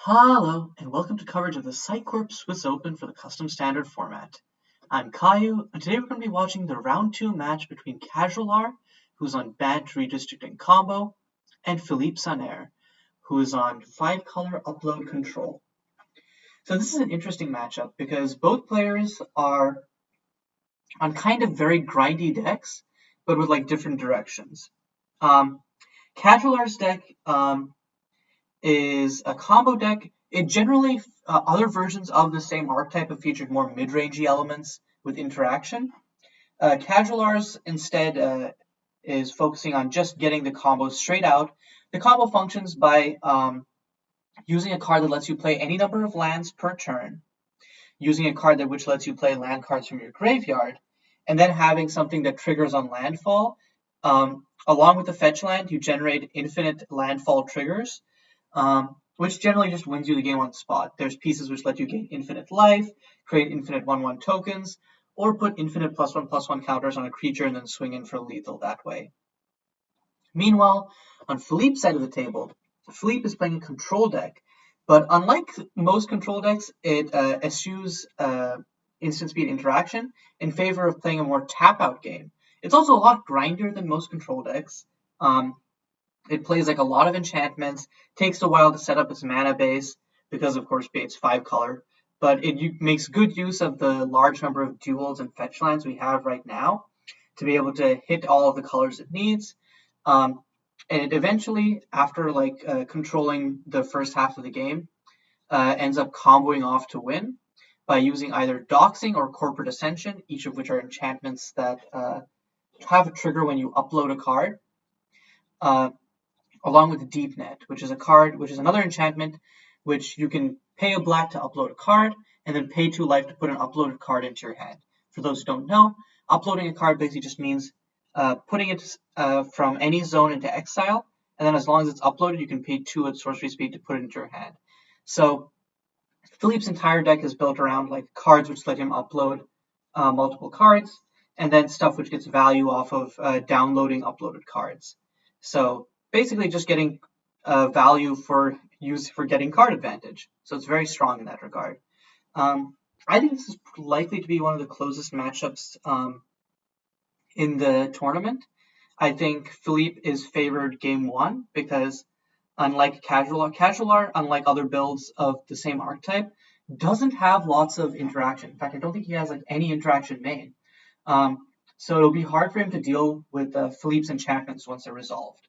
Hello, and welcome to coverage of the Cycorp Swiss Open for the custom standard format. I'm Caillou, and today we're going to be watching the round 2 match between CasualR, who's on Bant Redistricting Combo, and Philippe who is on 5-color upload control. So this is an interesting matchup because both players are on kind of very grindy decks, but with like different directions. CasualR's deck is a combo deck. It generally, other versions of the same archetype have featured more mid-rangey elements with interaction. CasualR's instead is focusing on just getting the combo straight out. The combo functions by using a card that lets you play any number of lands per turn, using a card which lets you play land cards from your graveyard, and then having something that triggers on landfall. Along with the fetch land, you generate infinite landfall triggers, which generally just wins you the game on the spot. There's pieces which let you gain infinite life, create infinite 1/1 tokens, or put infinite +1/+1 counters on a creature and then swing in for lethal that way. Meanwhile, on Philippe's side of the table, Philippe is playing a control deck, but unlike most control decks, it eschews instant speed interaction in favor of playing a more tap-out game. It's also a lot grindier than most control decks. It plays like a lot of enchantments, takes a while to set up its mana base, because of course it's 5-color, but it makes good use of the large number of duels and fetch lands we have right now to be able to hit all of the colors it needs. And it eventually, after controlling the first half of the game, ends up comboing off to win by using either Doxing or Corporate Ascension, each of which are enchantments that have a trigger when you upload a card. Along with Deep Net, which is another enchantment, which you can pay a black to upload a card, and then pay 2 life to put an uploaded card into your hand. For those who don't know, uploading a card basically just means putting it from any zone into exile, and then as long as it's uploaded, you can pay 2 at sorcery speed to put it into your hand. So Philippe's entire deck is built around like cards which let him upload multiple cards, and then stuff which gets value off of downloading uploaded cards. So basically just getting value for getting card advantage. So it's very strong in that regard. I think this is likely to be one of the closest matchups in the tournament. I think Philippe is favored game 1 because unlike CasualR, unlike other builds of the same archetype, doesn't have lots of interaction. In fact, I don't think he has any interaction main. So it'll be hard for him to deal with Philippe's enchantments once they're resolved.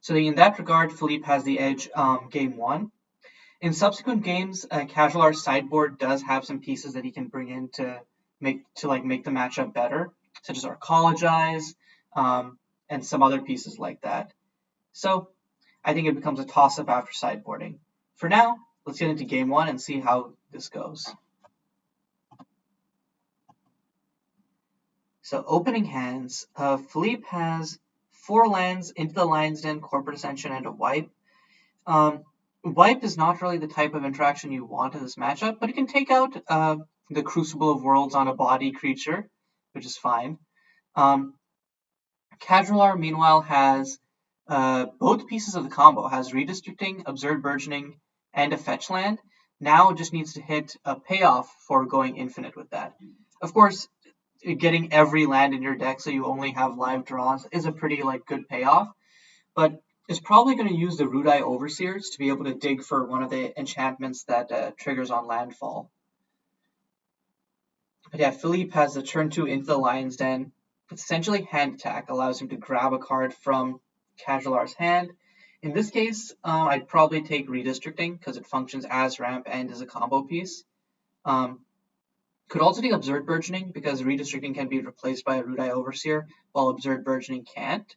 So in that regard, Philippe has the edge game 1. In subsequent games, CasualR's sideboard does have some pieces that he can bring in to make the matchup better, such as Arcologize and some other pieces like that. So I think it becomes a toss-up after sideboarding. For now, let's get into game 1 and see how this goes. So opening hands, Philippe has 4 lands, Into the Lion's Den, Corporate Ascension, and a Wipe. Wipe is not really the type of interaction you want in this matchup, but it can take out the Crucible of Worlds on a body creature, which is fine. CasualR, meanwhile, has both pieces of the combo, has Redistricting, Absurd Burgeoning, and a fetch land. Now it just needs to hit a payoff for going infinite with that. Of course, getting every land in your deck so you only have live draws is a pretty good payoff, but it's probably going to use the Rudai Overseers to be able to dig for one of the enchantments that triggers on landfall. But yeah, Philippe has the turn 2 Into the Lion's Den. It's essentially hand attack, allows him to grab a card from CasualR's hand. In this case, I'd probably take Redistricting because it functions as ramp and as a combo piece. Could also take Absurd Burgeoning because Redistricting can be replaced by a Rudai Overseer, while Absurd Burgeoning can't.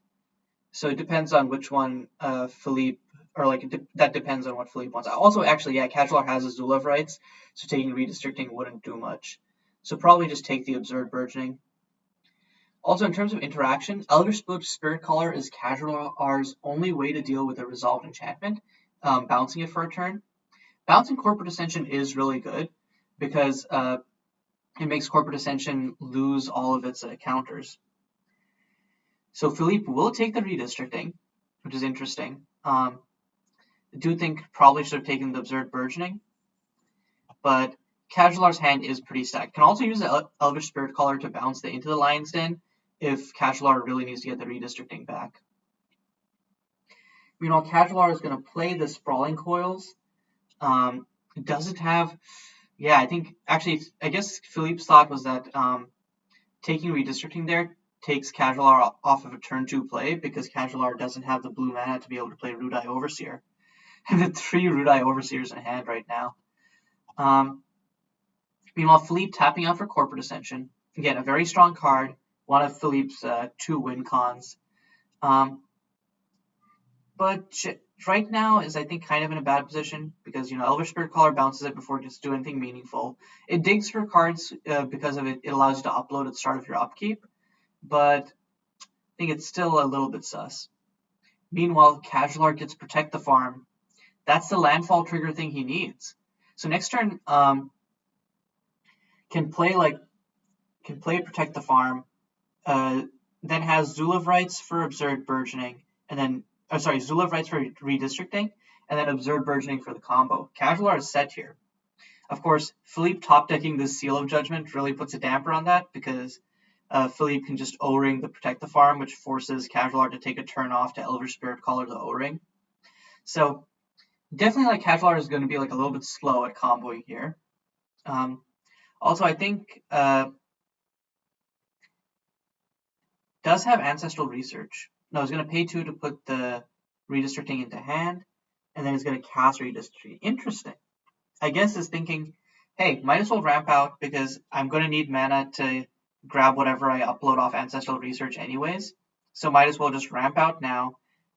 So it depends on which one Philippe, or that depends on what Philippe wants. Also, actually, yeah, CasualR has Azul of Rights, so taking Redistricting wouldn't do much. So probably just take the Absurd Burgeoning. Also, in terms of interaction, Elder Spirit Caller is CasualR's only way to deal with a resolved enchantment, bouncing it for a turn. Bouncing Corporate Ascension is really good because it makes Corporate Ascension lose all of its counters. So Philippe will take the Redistricting, which is interesting. do think probably should have taken the Absurd Burgeoning, but CasualR's hand is pretty stacked. Can also use the Elvish Spirit Caller to bounce into the Lion's Den if CasualR really needs to get the Redistricting back. Meanwhile, CasualR is going to play the Sprawling Coils. Does it have... Yeah, I guess Philippe's thought was that taking Redistricting there takes CasualR off of a turn 2 play because CasualR doesn't have the blue mana to be able to play Rudai Overseer. And the 3 Rudai Overseers in hand right now. Meanwhile, Philippe tapping out for Corporate Ascension. Again, a very strong card, one of Philippe's 2 win cons. But right now is, I think, kind of in a bad position because, Elvish Spirit Caller bounces it before it gets to do anything meaningful. It digs for cards because of it. It allows you to upload at the start of your upkeep, but I think it's still a little bit sus. Meanwhile, CasualR gets Protect the Farm. That's the landfall trigger thing he needs. So next turn, can play Protect the Farm, then has Zulav Rights for Absurd Burgeoning, and then Zulav Rights for Redistricting, and then Absurd Burgeoning for the combo. CasualR is set here. Of course, Philippe top decking this Seal of Judgment really puts a damper on that because Philippe can just O-ring the Protect the Farm, which forces CasualR to take a turn off to Elvish Spirit Caller the O-ring. So definitely CasualR is going to be a little bit slow at comboing here. Also, I think does have Ancestral Research. No, he's going to pay 2 to put the Redistricting into hand, and then he's going to cast Redistricting. Interesting. I guess is thinking, hey, might as well ramp out because I'm going to need mana to grab whatever I upload off Ancestral Research anyways. So might as well just ramp out now,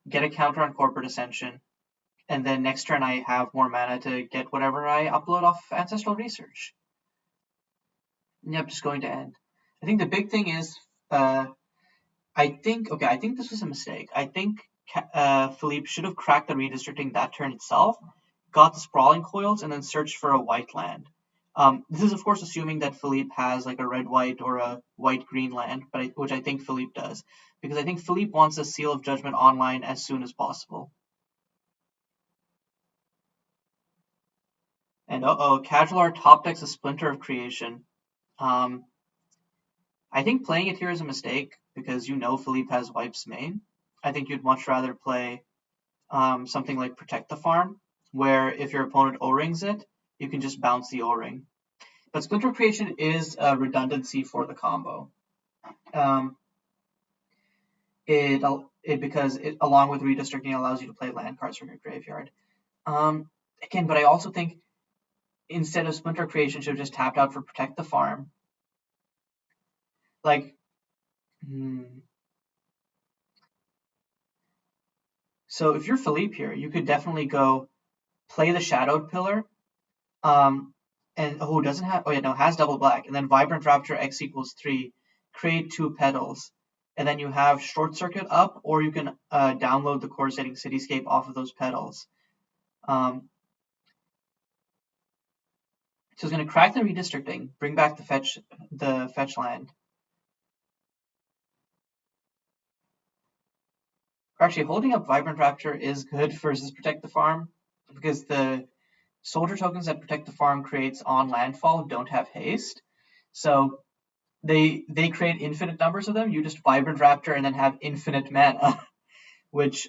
get a counter on Corporate Ascension, and then next turn I have more mana to get whatever I upload off Ancestral Research. Yep, just going to end. I think the big thing is, I think this was a mistake. I think Philippe should have cracked the Redistricting that turn itself, got the Sprawling Coils, and then searched for a white land. This is, of course, assuming that Philippe has a red-white or a white-green land, which I think Philippe does, because I think Philippe wants a Seal of Judgment online as soon as possible. And CasualR top decks a Splinter of Creation. I think playing it here is a mistake because Philippe has Wipes main. I think you'd much rather play something like Protect the Farm, where if your opponent O-rings it, you can just bounce the O-ring. But Splinter Creation is a redundancy for the combo. Because it, along with Redistricting, allows you to play land cards from your graveyard. Again, but I also think instead of Splinter Creation, should have just tapped out for Protect the Farm. So if you're Philippe here, you could definitely go play the Shadowed Pillar, has double black, and then Vibrant Rapture X equals 3, create 2 petals, and then you have Short Circuit up, or you can download the Coruscating Cityscape off of those petals. So it's going to crack the Redistricting, bring back the fetch land. Actually, holding up Vibrant Rapture is good versus Protect the Farm, because the soldier tokens that Protect the Farm creates on landfall don't have haste. So they create infinite numbers of them. You just Vibrant Rapture and then have infinite mana, which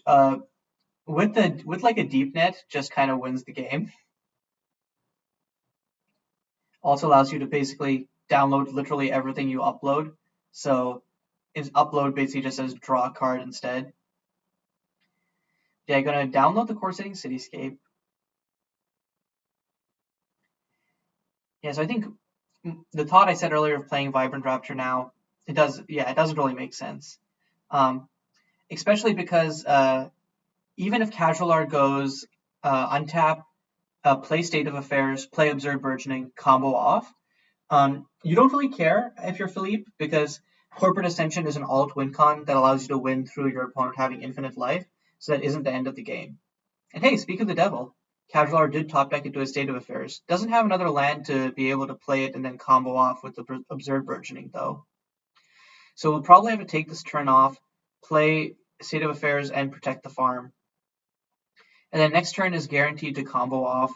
with a deep net just kind of wins the game. Also allows you to basically download literally everything you upload. So its upload basically just says draw a card instead. Yeah, I'm going to download the Coruscating Cityscape. Yeah, so I think the thought I said earlier of playing Vibrant Rapture now, it doesn't really make sense. Especially because even if CasualR goes untap, play State of Affairs, play Absurd Burgeoning, combo off, you don't really care if you're Philippe because Corporate Ascension is an alt win con that allows you to win through your opponent having infinite life, so that isn't the end of the game. And hey, speak of the devil, CasualR did top deck into a State of Affairs. Doesn't have another land to be able to play it and then combo off with the Absurd Burgeoning, though. So we'll probably have to take this turn off, play State of Affairs and Protect the Farm. And then next turn is guaranteed to combo off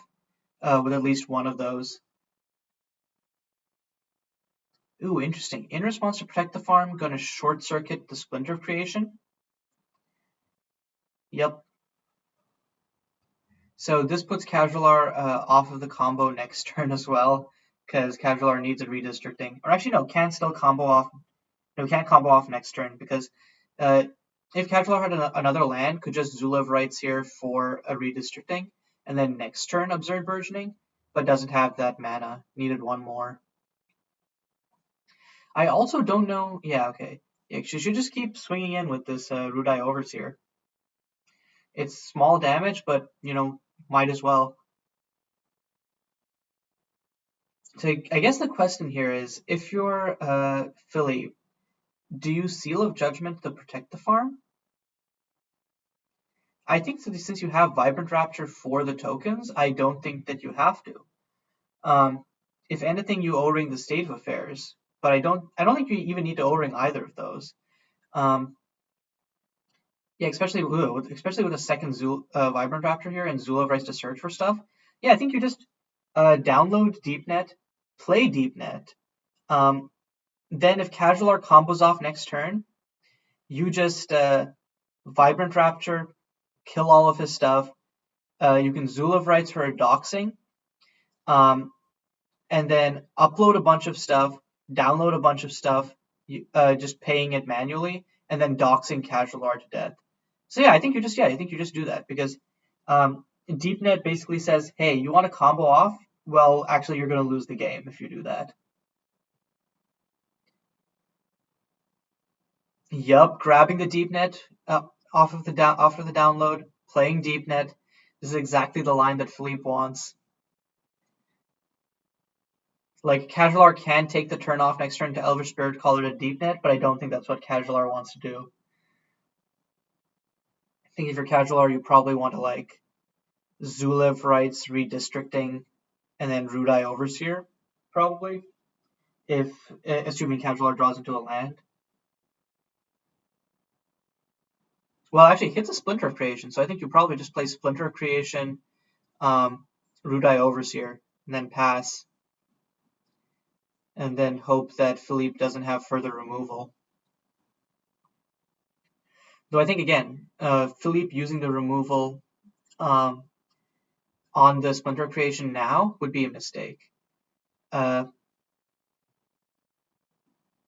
with at least one of those. Ooh, interesting. In response to protect the farm, going to short circuit the Splinter of Creation. Yep. So this puts CasualR off of the combo next turn as well, because CasualR needs a redistricting. Or actually, no, can still combo off. No, can't combo off next turn because if CasualR had another land, could just Zulav Rights here for a redistricting, and then next turn Absurd Burgeoning, but doesn't have that mana. Needed one more. I also don't know. Yeah, okay. Yeah, she should just keep swinging in with this Rudai Overseer. It's small damage, but might as well. So I guess the question here is, if you're Philippe, do you Seal of Judgment to protect the farm? I think since you have Vibrant Rapture for the tokens, I don't think that you have to. If anything, you O-ring the State of Affairs, but I don't think you even need to O-ring either of those. Yeah, especially with a second Vibrant Raptor here and Zula Rights to search for stuff. Yeah, I think you just download DeepNet, play DeepNet. Then if CasualR combos off next turn, you just Vibrant Rapture, kill all of his stuff. You can Zulav Rights for a doxing, and then upload a bunch of stuff, download a bunch of stuff, just paying it manually, and then doxing CasualR to death. So yeah, I think you just do that because DeepNet basically says, hey, you want to combo off? Well, actually, you're going to lose the game if you do that. Yup, grabbing the DeepNet off of the download, playing DeepNet. This is exactly the line that Philippe wants. Like, CasualR can take the turn off next turn to Elvish Spirit Caller to DeepNet, but I don't think that's what CasualR wants to do. I think if you're CasualR, you probably want to, like, Zulav Rights, Redistricting, and then Rudai Overseer, probably. Assuming CasualR draws into a land. Well, actually, it hits a Splinter of Creation, so I think you probably just play Splinter of Creation, Rudai Overseer, and then pass. And then hope that Philippe doesn't have further removal. Though I think, again, Philippe using the removal on the Splinter Creation now would be a mistake.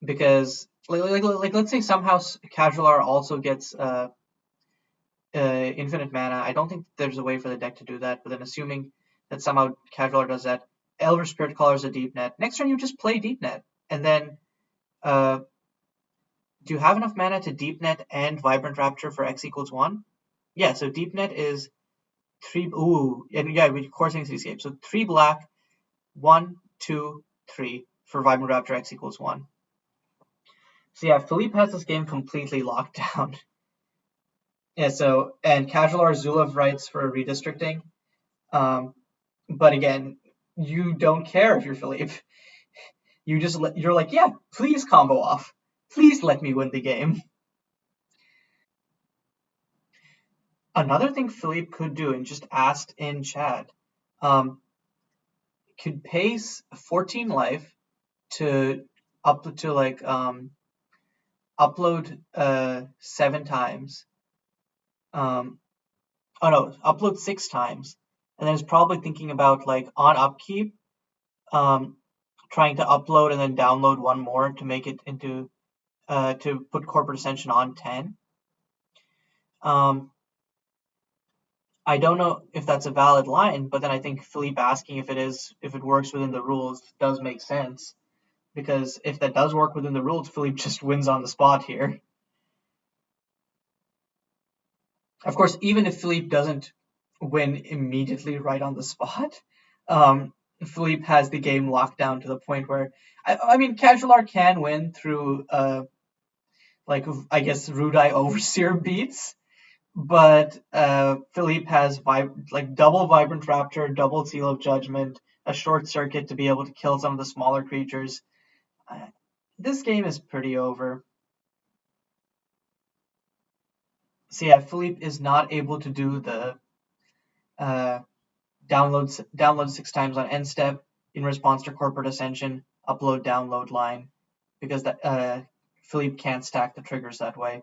Because, let's say somehow CasualR also gets infinite mana. I don't think there's a way for the deck to do that, but then assuming that somehow CasualR does that, Elvish Spirit Caller is a DeepNet. Next turn, you just play DeepNet, and then do you have enough mana to DeepNet and Vibrant Rapture for X equals 1? Yeah, so DeepNet is 3. Ooh, and yeah, with Coursing Cityscape. So 3 black, 1, 2, 3 for Vibrant Rapture X equals 1. So yeah, Philippe has this game completely locked down. Yeah, so, and CasualR Zulav Rights for redistricting. But again, you don't care if you're Philippe. You're like, yeah, please combo off. Please let me win the game. Another thing Philippe could do, and just asked in chat, could pay 14 life to upload 7 times. Upload 6 times, and then is probably thinking about like on upkeep, trying to upload and then download one more to make it into to put Corporate Ascension on 10. I don't know if that's a valid line, but then I think Philippe asking if it works within the rules does make sense, because if that does work within the rules, Philippe just wins on the spot here. Of course, even if Philippe doesn't win immediately right on the spot, Philippe has the game locked down to the point where, I mean, CasualR can win through, I guess, Rudai Overseer beats, but Philippe has double Vibrant Raptor, double Seal of Judgment, a short circuit to be able to kill some of the smaller creatures. This game is pretty over. So yeah, Philippe is not able to do the download 6 times on end step in response to corporate ascension, upload download line, because that Philippe can't stack the triggers that way.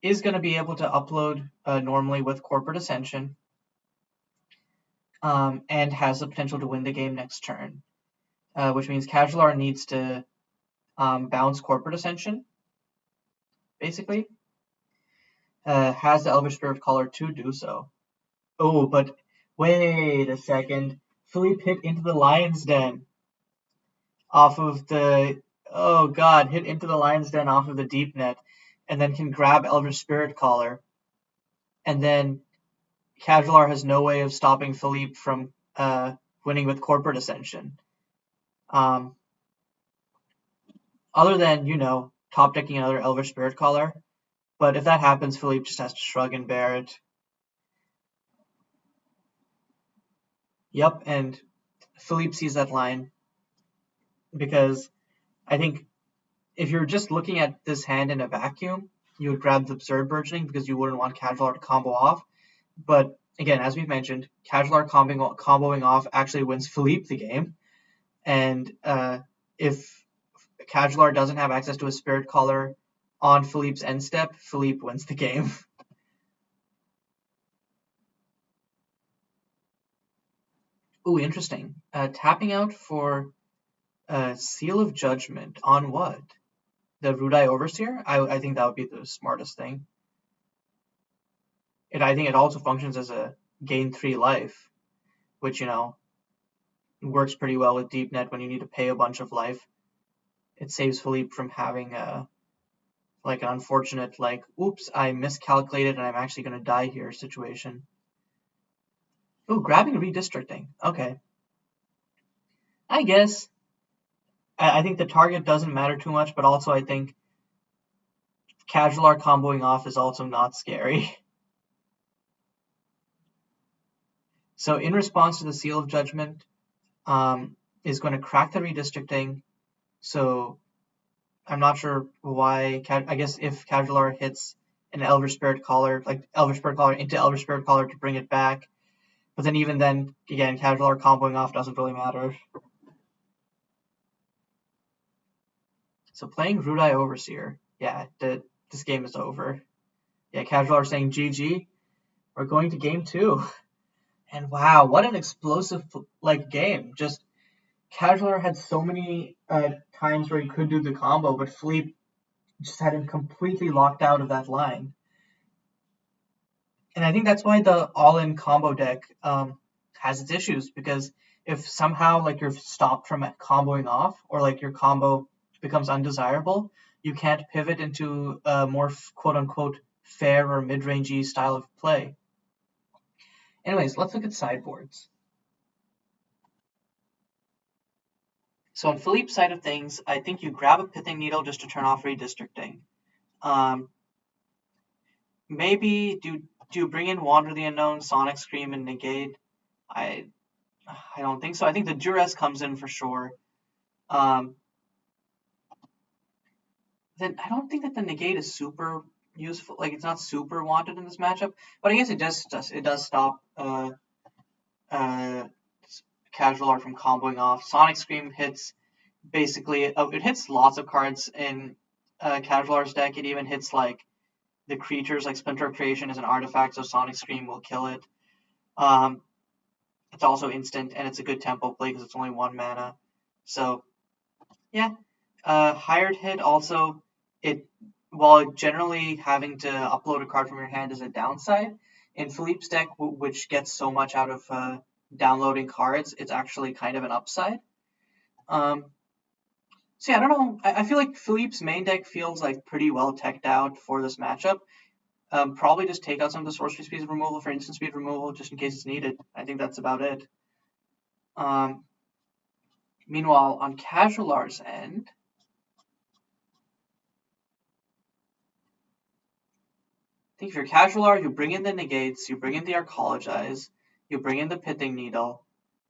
Is going to be able to upload normally with corporate ascension, and has the potential to win the game next turn, which means CasualR needs to bounce corporate ascension, basically. Has the Elvish Spirit Caller to do so. Oh, but wait a second. Philippe hit into the Lion's Den off of the... Oh god, hit into the Lion's Den off of the Deep Net, and then can grab Elvish Spirit Caller. And then CasualR has no way of stopping Philippe from winning with corporate ascension. Other than, top decking another Elvish Spirit Caller. But if that happens, Philippe just has to shrug and bear it. Yep, and Philippe sees that line, because I think if you're just looking at this hand in a vacuum, you would grab the Absurd Burgeoning because you wouldn't want CasualR to combo off. But again, as we've mentioned, CasualR comboing off actually wins Philippe the game. And if CasualR doesn't have access to a Spirit Caller on Philippe's end step, Philippe wins the game. Ooh, interesting. Tapping out for Seal of Judgment on what? The Rudai Overseer? I think that would be the smartest thing. I think it also functions as a gain 3 life, which, works pretty well with Deep Net when you need to pay a bunch of life. It saves Philippe from having an unfortunate, oops, I miscalculated and I'm actually going to die here situation. Ooh, grabbing Redistricting. Okay. I guess. I think the target doesn't matter too much, but also I think CasualR comboing off is also not scary. So in response to the Seal of Judgment, is going to crack the Redistricting. So I'm not sure why. I guess if CasualR hits an Elvish Spirit Caller, Elvish Spirit Caller into Elvish Spirit Caller to bring it back. But then even then, again, CasualR comboing off doesn't really matter. So playing Rudai Overseer, yeah, this game is over. Yeah, CasualR saying GG. We're going to game 2. And wow, what an explosive game. Just CasualR had so many times where he could do the combo, but Philippe just had him completely locked out of that line. And I think that's why the all-in combo deck has its issues, because if somehow you're stopped from comboing off, or your combo becomes undesirable, you can't pivot into a more quote-unquote fair or mid-rangey style of play. Anyways, let's look at sideboards. So on Philippe's side of things, I think you grab a Pithing Needle just to turn off Redistricting. Maybe do you bring in Wander the Unknown, Sonic Scream, and Negate? I don't think so. I think the Duress comes in for sure. Then I don't think that the Negate is super useful. It's not super wanted in this matchup, but I guess it does stop CasualR from comboing off. Sonic Scream hits basically it hits lots of cards in CasualR's deck. It even hits the creatures, Splinter of Creation is an artifact, so Sonic Scream will kill it. It's also instant, and it's a good tempo play because it's only 1 mana. So yeah, Hired Hit also, while generally having to upload a card from your hand is a downside, in Philippe's deck, which gets so much out of downloading cards, it's actually kind of an upside. So yeah, I don't know. I feel like Philippe's main deck feels pretty well teched out for this matchup. Probably just take out some of the sorcery speed removal for instant speed removal just in case it's needed. I think that's about it. Meanwhile, on CasualR's end, I think if you're CasualR, you bring in the Negates, you bring in the Arcologize, you bring in the Pithing Needle.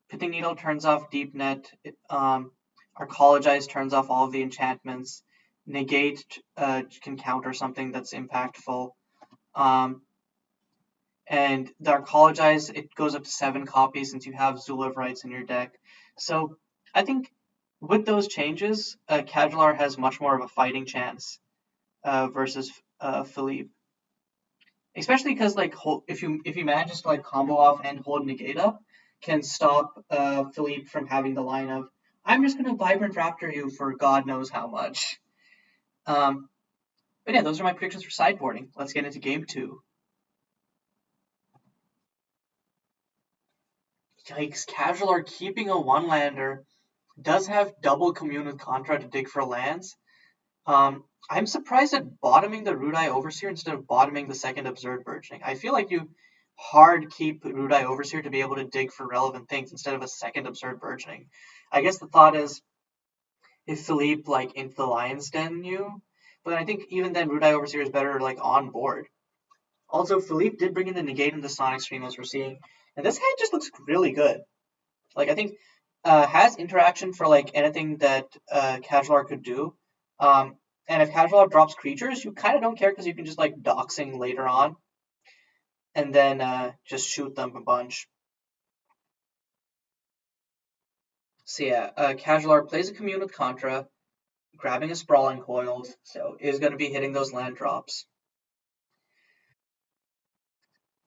Pithing Needle turns off Deep Net. Arcologize turns off all of the enchantments. Negate can counter something that's impactful. And the Arcologize, it goes up to 7 copies since you have Zula of Rights in your deck. So I think with those changes, CasualR has much more of a fighting chance versus Philippe. Especially because like if he manages to like combo off and hold negate up, can stop Philippe from having the line of I'm just gonna Vibrant Raptor you for God knows how much. But yeah, those are my predictions for sideboarding. Let's get into game 2. Yikes, CasualR keeping a one-lander. Does have double Commune with Contra to dig for lands. I'm surprised at bottoming the Rudai Overseer instead of bottoming the second Absurd Burgeoning. I feel like you hard keep Rudai Overseer to be able to dig for relevant things instead of a second Absurd Burgeoning. I guess the thought is if Philippe like into the Lion's Den you, but I think even then Rudai Overseer is better like on board. Also, Philippe did bring in the negate into Sonic Stream as we're seeing, and this hand just looks really good. Like I think has interaction for like anything that CasualR could do. And if CasualR drops creatures, you kind of don't care because you can just like doxing later on, and then just shoot them a bunch. So yeah, CasualR plays a Commune with Contra, grabbing a Sprawling Coiled, so is going to be hitting those land drops.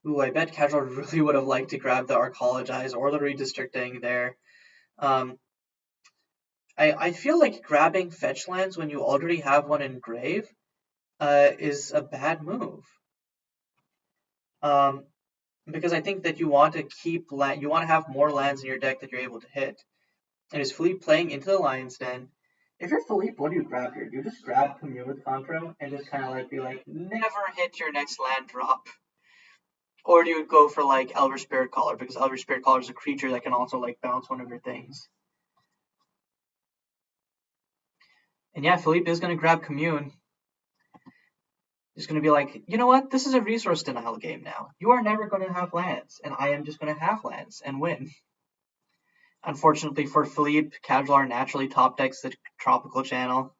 Ooh, I bet CasualR really would have liked to grab the Arcologize or the Redistricting there. I feel like grabbing fetch lands when you already have one in grave is a bad move. Because I think that you want to keep you want to have more lands in your deck that you're able to hit. And is Philippe playing into the Lion's Den? If you're Philippe, what do you grab here? Do you just grab Commune with Contra and just kind of like be like, never hit your next land drop? Or do you go for like Elder Spirit Caller because Elder Spirit Caller is a creature that can also like bounce one of your things? And yeah, Philippe is going to grab Commune. He's going to be like, you know what? This is a resource denial game now. You are never going to have lands, and I am just going to have lands and win. Unfortunately for Philippe, CasualR naturally top decks the Tropical Channel.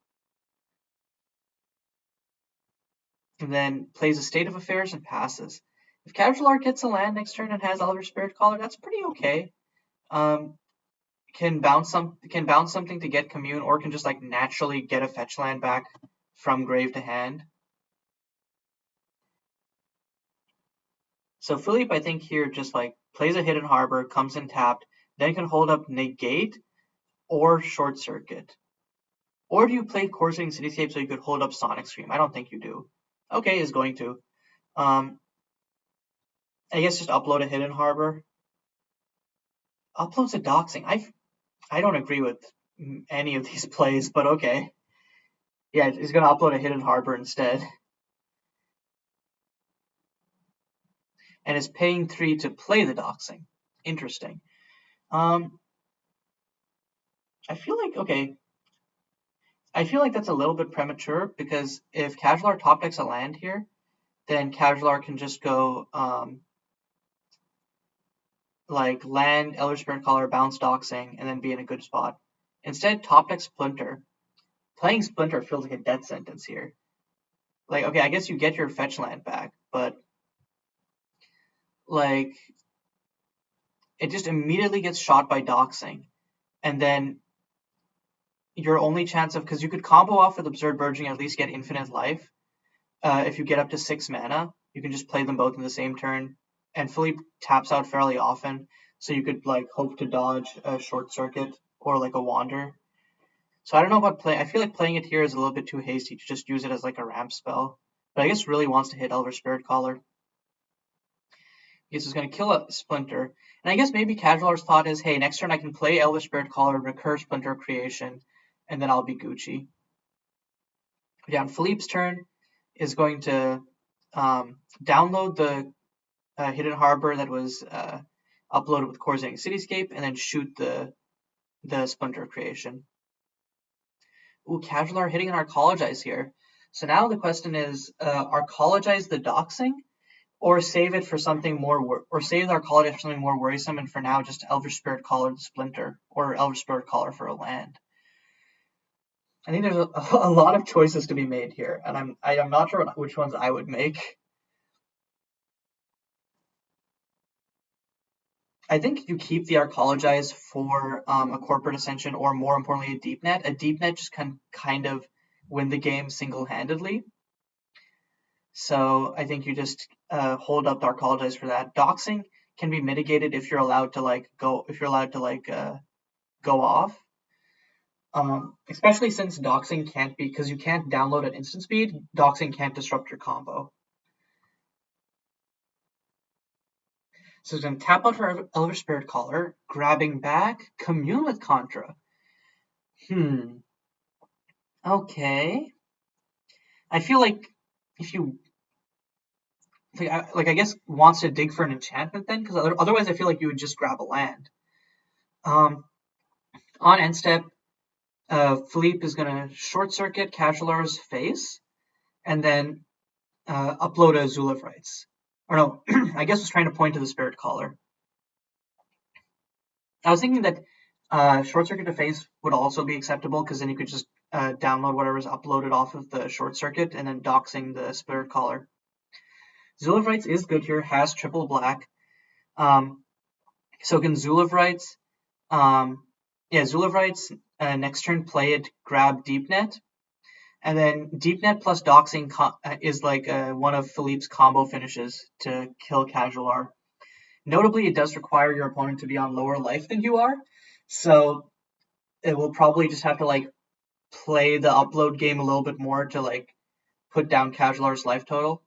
And then plays a State of Affairs and passes. If CasualR gets a land next turn and has Elder Spirit Caller, that's pretty okay. Can bounce something to get Commune, or can just like naturally get a fetch land back from grave to hand. So Philippe, I think here just like plays a Hidden Harbor, comes in tapped, then can hold up Negate or Short Circuit. Or do you play Coursing Cityscape so you could hold up Sonic Scream? I don't think you do. Okay, is going to. I guess just upload a Hidden Harbor. Uploads a Doxing. I don't agree with any of these plays, but okay. Yeah, he's going to upload a Hidden Harbor instead. And is paying 3 to play the Doxing. Interesting. I feel like, okay. I feel like that's a little bit premature because if CasualR top decks a land here, then CasualR can just go like land, Elder Spirit Caller, bounce Doxing, and then be in a good spot. Instead, top deck Splinter. Playing Splinter feels like a death sentence here. Like, okay, I guess you get your fetch land back, but like it just immediately gets shot by Doxing. And then your only chance of, because you could combo off with Absurd Burgeoning and at least get infinite life. If you get up to 6 mana, you can just play them both in the same turn. And Philippe taps out fairly often, so you could like hope to dodge a Short Circuit or like a Wander. So I don't know about play. I feel like playing it here is a little bit too hasty to just use it as like a ramp spell. But I guess really wants to hit Elder Spirit Caller. Guess it's going to kill a Splinter. And I guess maybe CasualR's thought is, hey, next turn I can play Elder Spirit Caller, recur Splinter Creation, and then I'll be Gucci. But yeah, on Philippe's turn is going to download the Hidden Harbor that was uploaded with Coursing Cityscape, and then shoot the Splinter Creation. Ooh, CasualR hitting an Arcologize here. So now the question is, Arcologize the Doxing, or save it for something more, or save the Arcologize for something more worrisome, and for now just Elder Spirit Caller the Splinter, or Elder Spirit Caller for a land. I think there's a lot of choices to be made here, and I'm not sure which ones I would make. I think you keep the Arcologize for a Corporate Ascension, or more importantly, a Deep Net. A Deep Net just can kind of win the game single-handedly. So I think you just hold up the Arcologize for that. Doxing can be mitigated if you're allowed to go off. Especially since doxing can't be, because you can't download at instant speed, doxing can't disrupt your combo. So it's going to tap out her Elder Spirit Caller, grabbing back, commune with Contra. Okay. I feel like if you, I guess, wants to dig for an enchantment then, because otherwise I feel like you would just grab a land. On end step, Philippe is going to short circuit CasualR's face, and then upload a Zul of Rights. Or no, I guess was trying to point to the Spirit Caller. I was thinking that short circuit to face would also be acceptable, because then you could just download whatever's uploaded off of the short circuit and then doxing the Spirit Caller. Zul of Rights is good here, has triple black. So can Zul of Rights, Zul of Rights, next turn play it, grab Deep Net. And then Deep Net plus doxing is like one of Philippe's combo finishes to kill CasualR. Notably, it does require your opponent to be on lower life than you are, so it will probably just have to play the upload game a little bit more to put down CasualR's life total.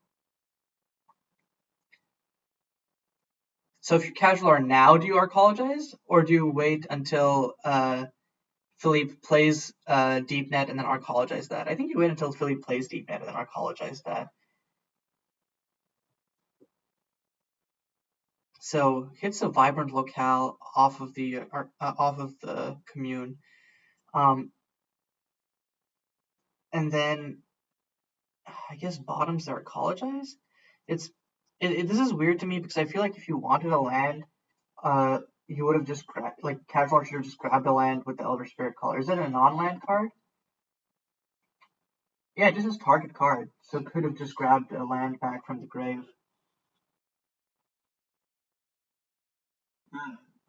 So if you're CasualR now, do you Arcologize, or do you wait until Philippe plays Deep Net and then Arcologize that? I think you wait until Philippe plays Deep Net and then Arcologize that. So hits a Vibrant Locale off of the commune, and then I guess bottoms the Arcologize. This is weird to me, because I feel like if you wanted a land, you would have just CasualR should have just grabbed a land with the Elder Spirit Caller. Is it a non-land card? Yeah, it just says target card, so it could have just grabbed a land back from the grave.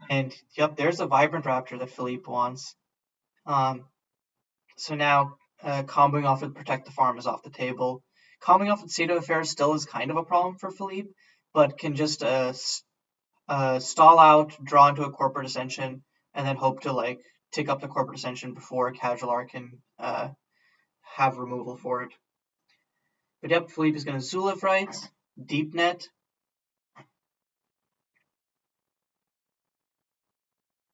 And yep, there's a Vibrant Raptor that Philippe wants. So now comboing off with Protect the Farm is off the table. Comboing off with State of Affairs still is kind of a problem for Philippe, but can just stall out, draw into a Corporate Ascension, and then hope to tick up the Corporate Ascension before CasualR can have removal for it. But yep, Philippe is going to Zul of Rights, Deep Net.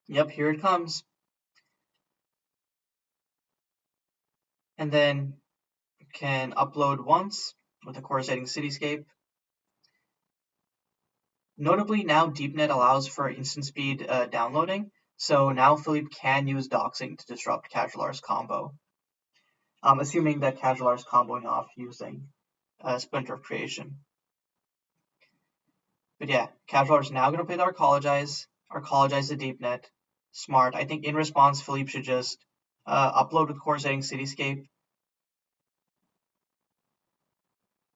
Yep, here it comes. And then can upload once with a coruscating Cityscape. Notably, now DeepNet allows for instant speed downloading, so now Philippe can use doxing to disrupt CasualR's combo, assuming that CasualR is comboing off using Splinter of Creation. But yeah, CasualR is now going to play the Arcologize the DeepNet. Smart. I think in response, Philippe should just upload with coruscating Cityscape.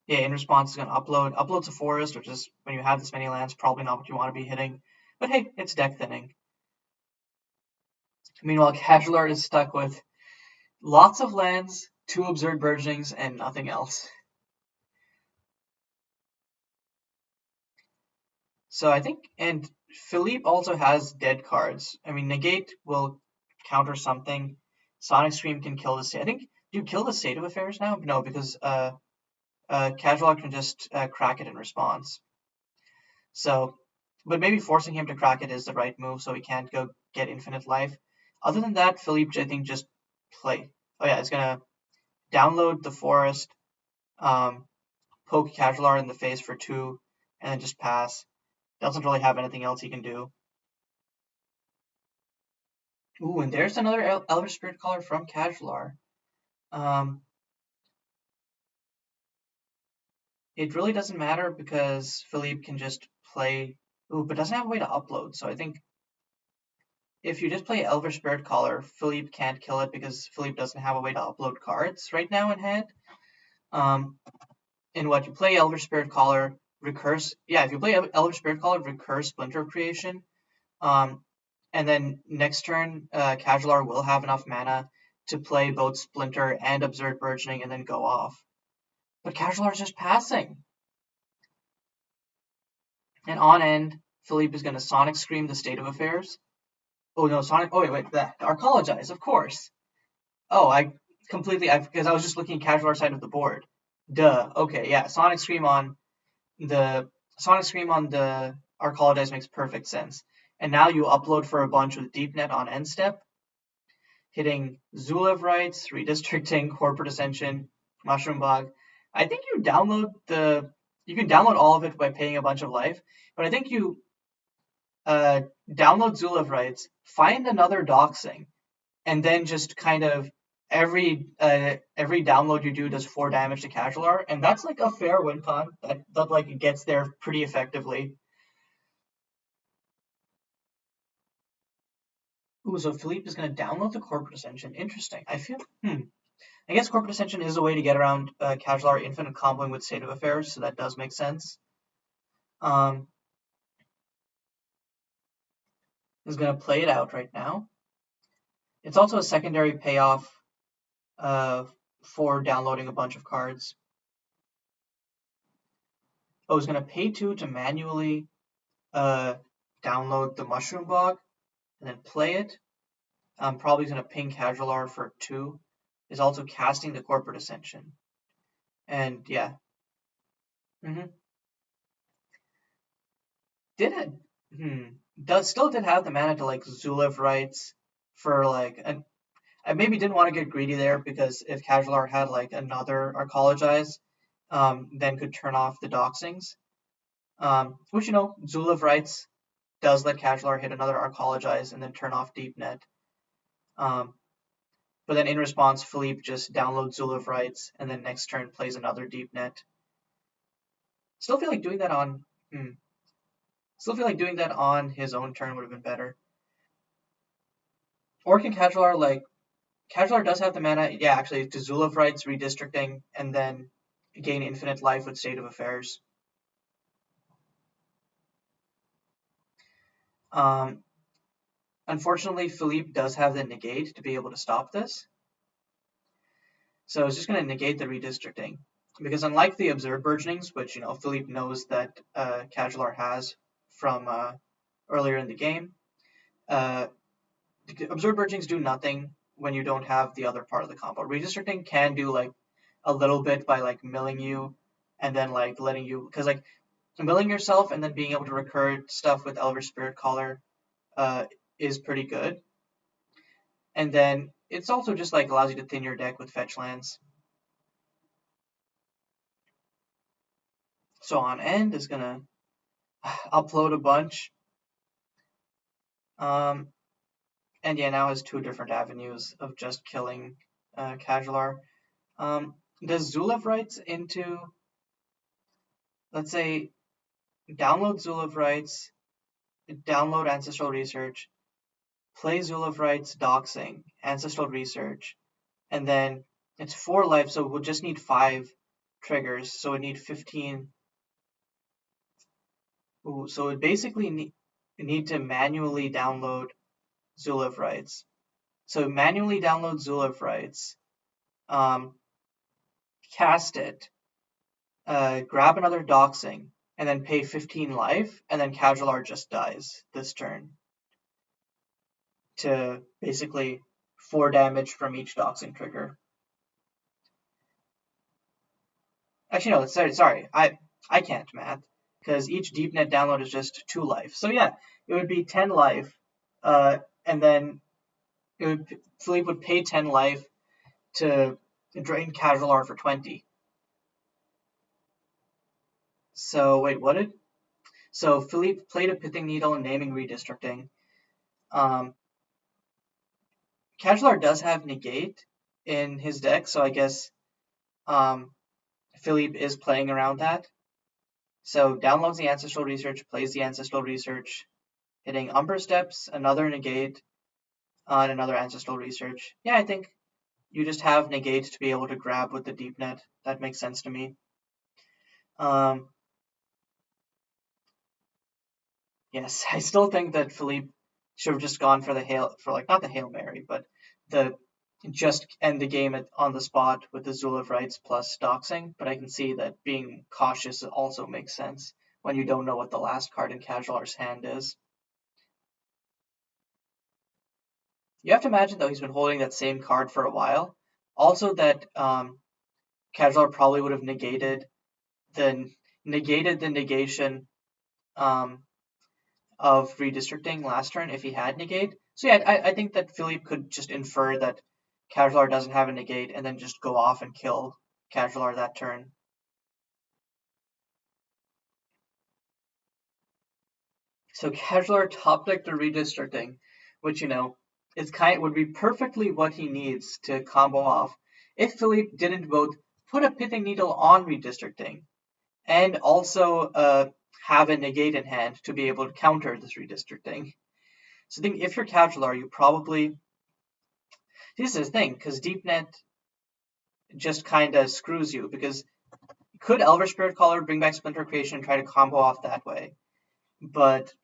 Yeah, in response, it's going to upload to Forest, which is, when you have this many lands, probably not what you want to be hitting. But hey, it's deck thinning. Meanwhile, CasualR is stuck with lots of lands, 2 Absurd Burgeonings, and nothing else. So I think, and Philippe also has dead cards. I mean, Negate will counter something. Sonic Scream can kill the State. I think, do you kill the State of Affairs now? No, because CasualR can just crack it in response. So, but maybe forcing him to crack it is the right move, so he can't go get infinite life. Other than that, Philippe, I think, just play. Oh yeah, it's gonna download the Forest, poke CasualR in the face for 2, and then just pass. Doesn't really have anything else he can do. Ooh, and there's another Elder Spirit Caller from CasualR. It really doesn't matter, because Philippe can just play. Ooh, but doesn't have a way to upload, so I think if you just play Elder Spirit Caller, Philippe can't kill it, because Philippe doesn't have a way to upload cards right now in hand. In what you play Elder Spirit Caller, recurse. Yeah, if you play Elder Spirit Caller, recurse Splinter of Creation. And then next turn, CasualR will have enough mana to play both Splinter and Absurd Burgeoning and then go off. But CasualR is just passing. And on end, Philippe is going to Sonic Scream the State of Affairs. Oh no, Sonic. Oh wait, that Arcologize, of course. Oh, because I was just looking at CasualR side of the board. Duh. Okay, yeah. Sonic Scream on the Arcologize makes perfect sense. And now you upload for a bunch with Deep Net on end step, hitting Zulev Rights, Redistricting, Corporate Ascension, Mushroom Bog. I think you can download all of it by paying a bunch of life, but I think you download Zulev Rights, find another doxing, and then just kind of every download you do does 4 damage to CasualR, and that's like a fair win con that like gets there pretty effectively. Ooh, so Philippe is going to download the Corporate Ascension. Interesting. I guess Corporate Ascension is a way to get around CasualR infinite comboing with State of Affairs, so that does make sense. Is going to play it out right now. It's also a secondary payoff for downloading a bunch of cards. Oh, is going to pay 2 to manually download the Mushroom Bog and then play it. I'm probably going to ping CasualR for 2. Is also casting the Corporate Ascension. And yeah. Still did have the mana to like Zulev Rights for like I maybe didn't want to get greedy there because if CasualR had like another Arcologize, then could turn off the doxings. Which Zulev Rights does let CasualR hit another Arcologize and then turn off Deep Net. But then in response, Philippe just downloads Zulev Rights and then next turn plays another Deep Net. Still feel like doing that on his own turn would have been better. Or can CasualR CasualR does have the mana, yeah, actually, to Zulev Rights, Redistricting, and then gain infinite life with State of Affairs. Unfortunately, Philippe does have the negate to be able to stop this. So it's just going to negate the Redistricting. Because unlike the Absurd Burgeonings, which, Philippe knows that CasualR has from earlier in the game, Absurd Burgeonings do nothing when you don't have the other part of the combo. Redistricting can do like a little bit by like milling you and then like letting you, because like milling yourself and then being able to recur stuff with Elvish Spirit Caller is pretty good. And then it's also just like allows you to thin your deck with fetch lands. So on end is gonna upload a bunch. And yeah, now has 2 different avenues of just killing CasualR. Does Zulev Rights into, let's say, download Zulev Rights, download Ancestral Research, play Zulev Rights, doxing, Ancestral Research, and then it's 4 life, so we'll just need 5 triggers, so it need 15. Ooh, so it basically need to manually download Zulev Rights. So manually download Zulev Rights, cast it, grab another doxing, and then pay 15 life, and then CasualR just dies this turn to basically 4 damage from each doxing trigger. Actually, no, sorry. I can't math, because each Deep Net download is just 2 life. So yeah, it would be 10 life, and then Philippe would pay 10 life to drain CasualR for 20. So wait, what did? So Philippe played a Pithing Needle and naming Redistricting. CasualR does have negate in his deck, so I guess Philippe is playing around that. So downloads the Ancestral Research, plays the Ancestral Research, hitting Umber Steps, another negate, and another Ancestral Research. Yeah, I think you just have negate to be able to grab with the Deep Net. That makes sense to me. Yes, I still think that Philippe should have just gone for not the Hail Mary, but the just end the game on the spot with the Zul of Rights plus doxing. But I can see that being cautious also makes sense when you don't know what the last card in CasualR's hand is. You have to imagine though he's been holding that same card for a while. Also, that CasualR probably would have negated the negation um, of redistricting last turn if he had negate. So yeah, I think that Philippe could just infer that CasualR doesn't have a negate and then just go off and kill CasualR that turn. So CasualR top deck the redistricting, which is would be perfectly what he needs to combo off if Philippe didn't both put a pithing needle on redistricting and also have a negate in hand to be able to counter this redistricting. So I think if you're CasualR, you probably this is the thing, because DeepNet just kind of screws you, because could Elver Spirit Caller bring back Splinter Creation and try to combo off that way? But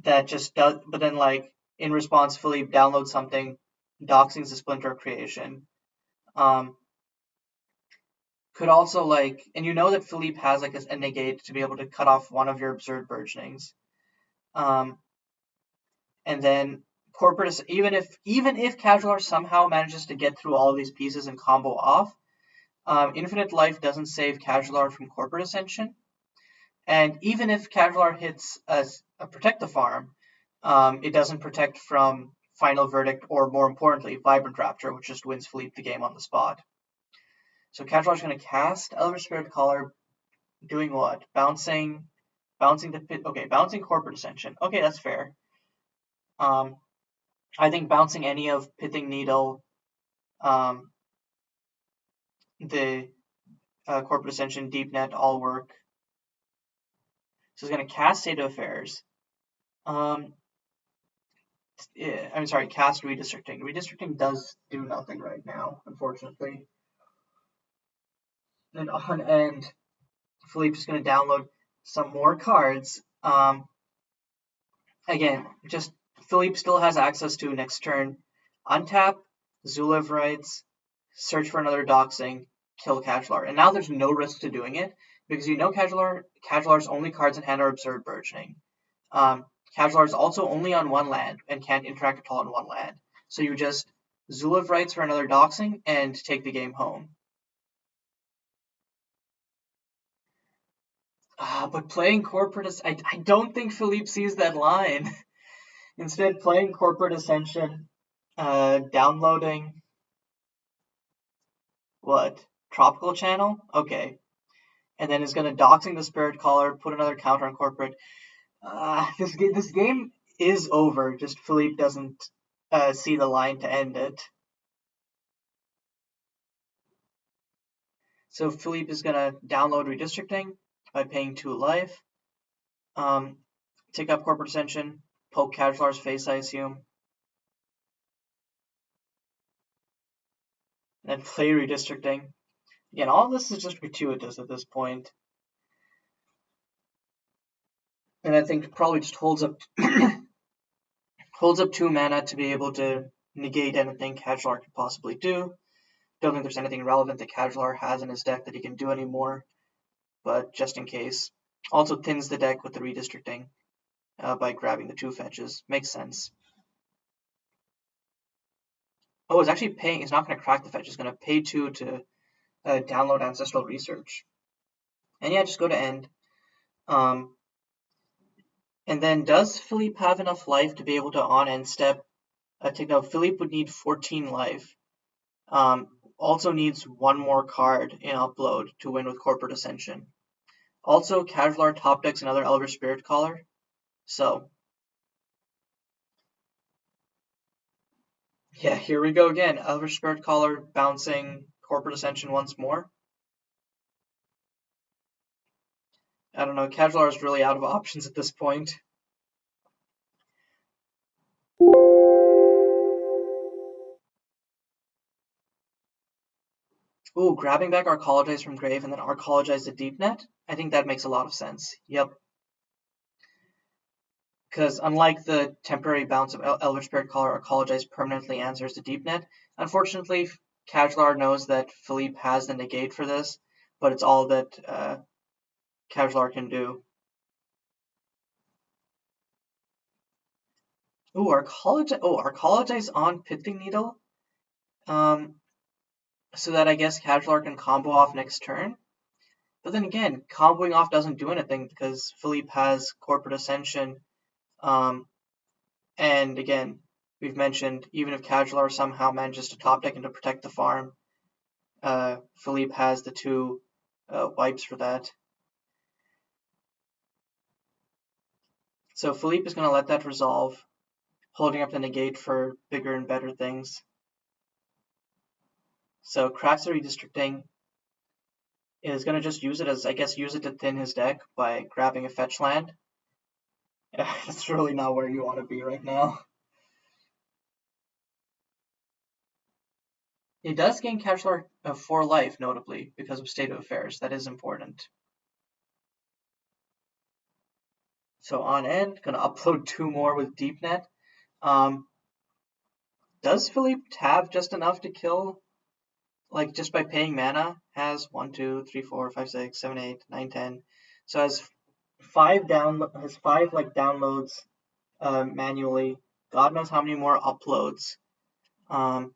that just does. But then, like in response, Philippe downloads something, doxing the Splinter Creation. Could also and you know that Philippe has like a negate to be able to cut off one of your Absurd Burgeonings. And then Corporate, even if CasualR somehow manages to get through all of these pieces and combo off, Infinite Life doesn't save CasualR from Corporate Ascension. And even if CasualR hits a Protect the Farm, it doesn't protect from Final Verdict or, more importantly, Vibrant Rapture, which just wins Philippe the game on the spot. So CasualR is going to cast Elder Spirit Caller, doing what? Bouncing the pit. Okay, bouncing Corporate Ascension. Okay, that's fair. I think bouncing any of Pithing Needle, the Corporate Ascension, Deep Net all work. So it's going to cast State of Affairs. I'm sorry, cast Redistricting. Redistricting does do nothing right now, unfortunately. And on end, Philippe's going to download some more cards. Again, just Philippe still has access to next turn. Untap, Zulev Rights, search for another doxing, kill CasualR. And now there's no risk to doing it, because CasualR's only cards in hand are Absurd Burgeoning. CasualR is also only on one land and can't interact at all on one land. So you just Zulev Rights for another doxing and take the game home. But playing Corporate, I don't think Philippe sees that line. Instead, playing Corporate Ascension, downloading what? Tropical Channel? Okay. And then is going to doxing the Spirit Caller, put another counter on Corporate. This game is over, just Philippe doesn't see the line to end it. So Philippe is going to download Redistricting by paying 2 life. Take up Corporate Ascension, poke CasualR's face, I assume. And then play Redistricting. Again, all this is just gratuitous at this point. And I think probably just holds up 2 mana to be able to negate anything CasualR could possibly do. Don't think there's anything relevant that CasualR has in his deck that he can do anymore, but just in case. Also thins the deck with the Redistricting by grabbing the 2 fetches. Makes sense. Oh, it's actually paying. It's not going to crack the fetch. It's going to pay 2 to download Ancestral Research. And yeah, just go to end. And then does Philippe have enough life to be able to on-end step? Philippe would need 14 life. Also needs 1 more card in upload to win with Corporate Ascension. Also, CasualR top decks another Elder Spirit Caller. So, yeah, here we go again. Elder Spirit Caller bouncing Corporate Ascension once more. I don't know, CasualR is really out of options at this point. Ooh, grabbing back Arcologize from Grave and then Arcologize the Deep Net? I think that makes a lot of sense. Yep. because unlike the temporary bounce of Elder Spirit Caller or Ecologize permanently answers the Deep Net, unfortunately, CasualR knows that Philippe has the negate for this, but it's all that CasualR can do. Ooh, Arcologize on Pithing Needle, so that I guess CasualR can combo off next turn. But then again, comboing off doesn't do anything because Philippe has Corporate Ascension, and again, we've mentioned even if CasualR somehow manages to top deck and to protect the farm, Philippe has the 2 wipes for that. So Philippe is going to let that resolve, holding up the negate for bigger and better things. So cracks the Redistricting, is going to just use it as, I guess, use it to thin his deck by grabbing a fetch land. That's really not where you want to be right now. It does gain CasualR 4 life, notably, because of State of Affairs. That is important. So on end, going to upload 2 more with DeepNet. Does Philippe have just enough to kill? Like, just by paying mana, has 1, 2, 3, 4, 5, 6, 7, 8, 9, 10. So has 5 downloads manually. God knows how many more uploads. So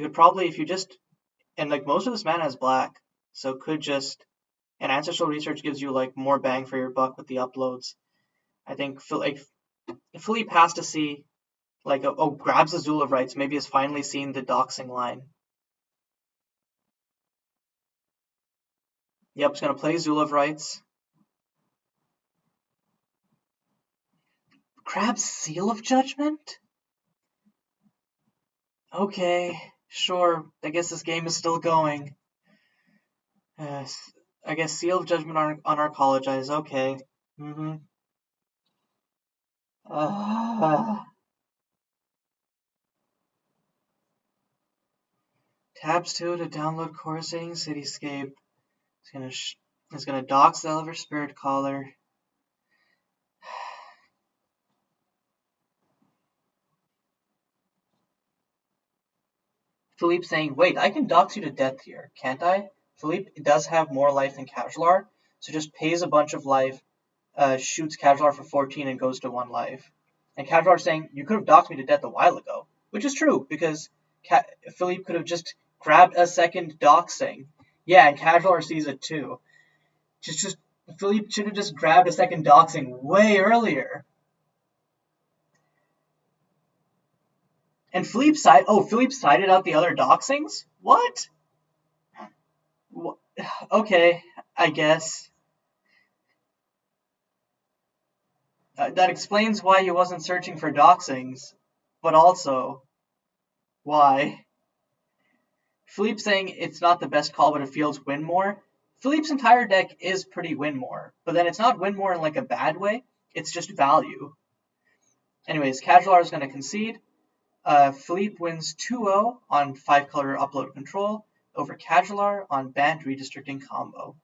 you could probably, if you just, and like most of this mana is black, so could just, and Ancestral Research gives you like more bang for your buck with the uploads. I think Philippe has to see, like, grabs Azul of Rights, maybe has finally seen the doxing line. Yep, it's going to play Azul of Rights. Grabs Seal of Judgment? Okay, sure. I guess this game is still going. I guess Seal of Judgment on Arcologize. Okay. Tabs 2 to download Coruscating Cityscape. It's gonna dox the Elder Spirit Caller. Philippe saying, wait, I can dox you to death here, can't I? Philippe does have more life than CasualR, so just pays a bunch of life, shoots CasualR for 14 and goes to 1 life. And CasualR saying, you could have doxed me to death a while ago, which is true, because Philippe could have just grabbed a second doxing. Yeah, and CasualR sees it too. Just Philippe should have just grabbed a second doxing way earlier. And Philippe sided out the other doxings? What? Okay, I guess. That explains why he wasn't searching for doxings, but also why. Philippe saying it's not the best call, but it feels win more. Philippe's entire deck is pretty win more, but then it's not win more in like a bad way. It's just value. Anyways, CasualR is going to concede. Philippe wins 2-0 on 5-color upload control over CasualR on Bant Redistricting combo.